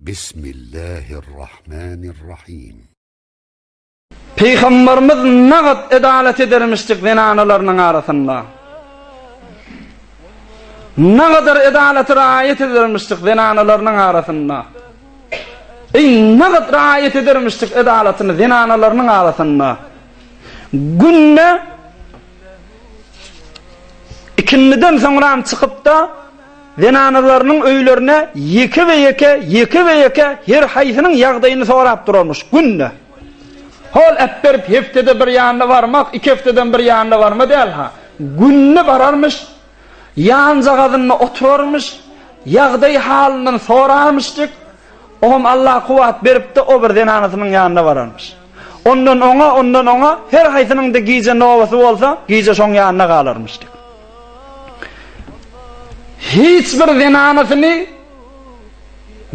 بسم الله الرحمن الرحيم. Peygamberimiz nağat edalet edermiştik zinanalarının arasında. Ne kadar edalet riayet edermiştik zinanalarının arasında. Ne kadar riayet edermiştik edaletini zinanalarının arasında. Günne ikindiden sonra çıkıp da zinanalarının öylerine yeke her haysının yağdayını sorap dururmuş günne. Hol etberip heftede bir yanına varmak, iki hefteden bir yanına varma değil ha. Günne vararmış, yanca kadınına otururmuş, yağday halinden sorarmıştık. Oğum Allah kuvvet berip de o bir zinanasının yanına vararmış. Ondan ona, her haysının da giyce novası olsa, giyce son yanına kalırmıştık. Hiçbir zinanasını,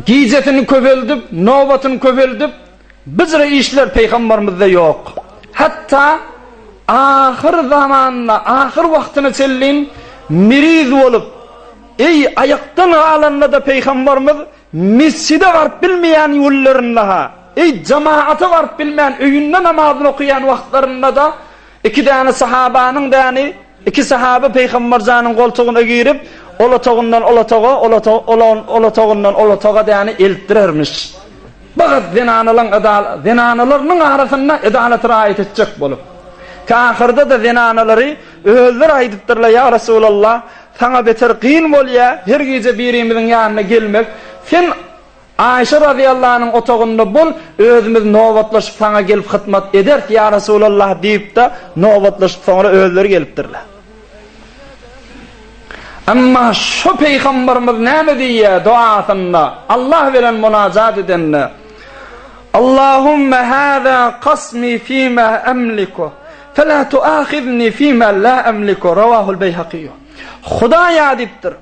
giycesini köveldip, novatını köveldip, bizre işler Peygamberimizde yok. Hatta ahir zamanla, ahir vaktini çellin, miriz olup, ayaktan alanla da Peygamberimiz mescide varıp bilmeyen yollarında, cemaate varıp bilmeyen, öyünde namazını okuyan vaktlarında da iki tane sahabanın da iki sahabe Peygamberimizin koltuğuna girip olatoğundan olatoğa da elttirermiş. Bağız zinanalarının arasında edalet riayet edecek bulup. Ahirde de zinanaları öldür aydıptırlar ya Resulallah. Sana beter kıyın bol ya. Her gece birimizin yanına gelmek. Sen Ayşe radıyallahu anh'ın otağında bol. Özümüz novatlaşıp sana gelip hıtmat eder ki ya Resulallah deyip de novatlaşıp sonra öldür geliptirler. Ama şu Peygamberimiz ne diye duasında Allah veren münacat edenler. Allahümme hâzâ qasmi fîmâ emliku felâ tuâkhidni fîmâ lâ emliku ravâhul Beyhakiyyû. Hudaya diptir.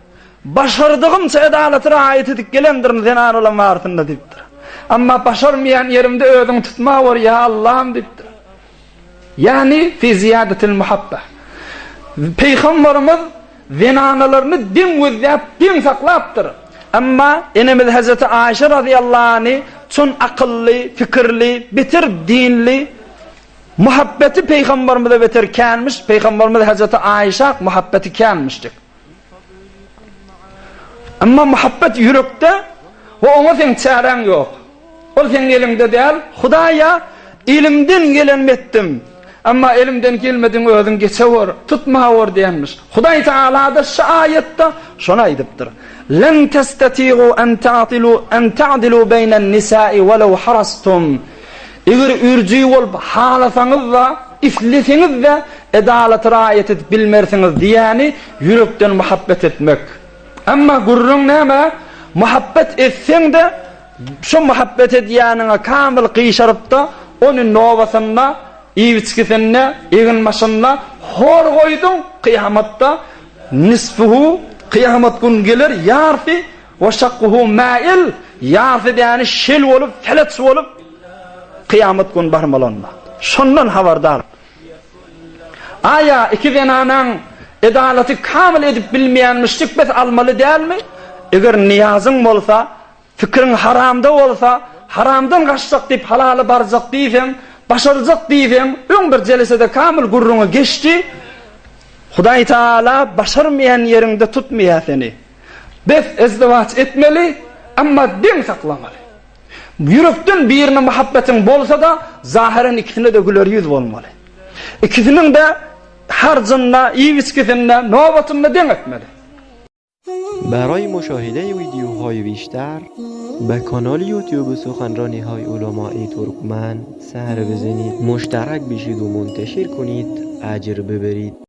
Başardığımsa edalet riayet edip gelendirin zinâr olan varsında diptir. Ama başarmayan yerimde ödün tutma var ya Allah'ım diptir. Yani fi ziyadetil muhabbe. Peygamberimiz zinanalarını din saklaptır. Ama enemiz Hazreti Ayşe radıyallahu anh çün akıllı, fikirli, bitir dinli, muhabbeti Peygamberimize beter kelmiş. Peygamberimiz Hazreti Ayşe muhabbeti kelmiştik. Ama muhabbet yürekte ve ona sen çaren yok. O senin elinde değil. Hudaya ilimden gelen ettim. Ama elimden gelmedin özün geçevor, tutma var diyenmiş. Huday Teala da şu ayette şuna ediptir. Len testati'u en ta'dilu beynen nisa'i velev harastum. Eğer ürcü olup halasanız da, iflisiniz de edalet riayet edip bilmersiniz diyeni yürekten muhabbet etmek. Ama gurrun neme? Muhabbet etsen de şu muhabbet ediyenine kamil kıyşarıp da onun novasında İviçkisine, egin maşınla hor koydun kıyamatta nisfuhu kıyamat gün gelir yarfi ve şakkuhu mail yarfi yani şel olup felet olup kıyamat gün barmalanma. Şundan haberdar. Aya iki zinanın edaleti kamil edip bilmeyen müşrikbet almalı değil mi? Eğer niyazın olsa, fikrin haramda olsa, haramdan kaçacak deyip halalı baracak deysen, başaracak diyeyim, ön bir celesede kamil gurrunu geçti. Huday Teala başarmayan yerinde tutmaya seni. Bes ezdivaç etmeli ama din saklamalı. Yürekten birine muhabbetin bolsa da zahiren ikisine de güler yüz olmalı. İkisinin de harcında, iyi viskisinde, novatında din etmeli. برای مشاهده ویدیوهای بیشتر به کانال یوتیوب سخنرانی های علمای ترکمن سر بزنید، مشترک بشید و منتشر کنید، اجر ببرید.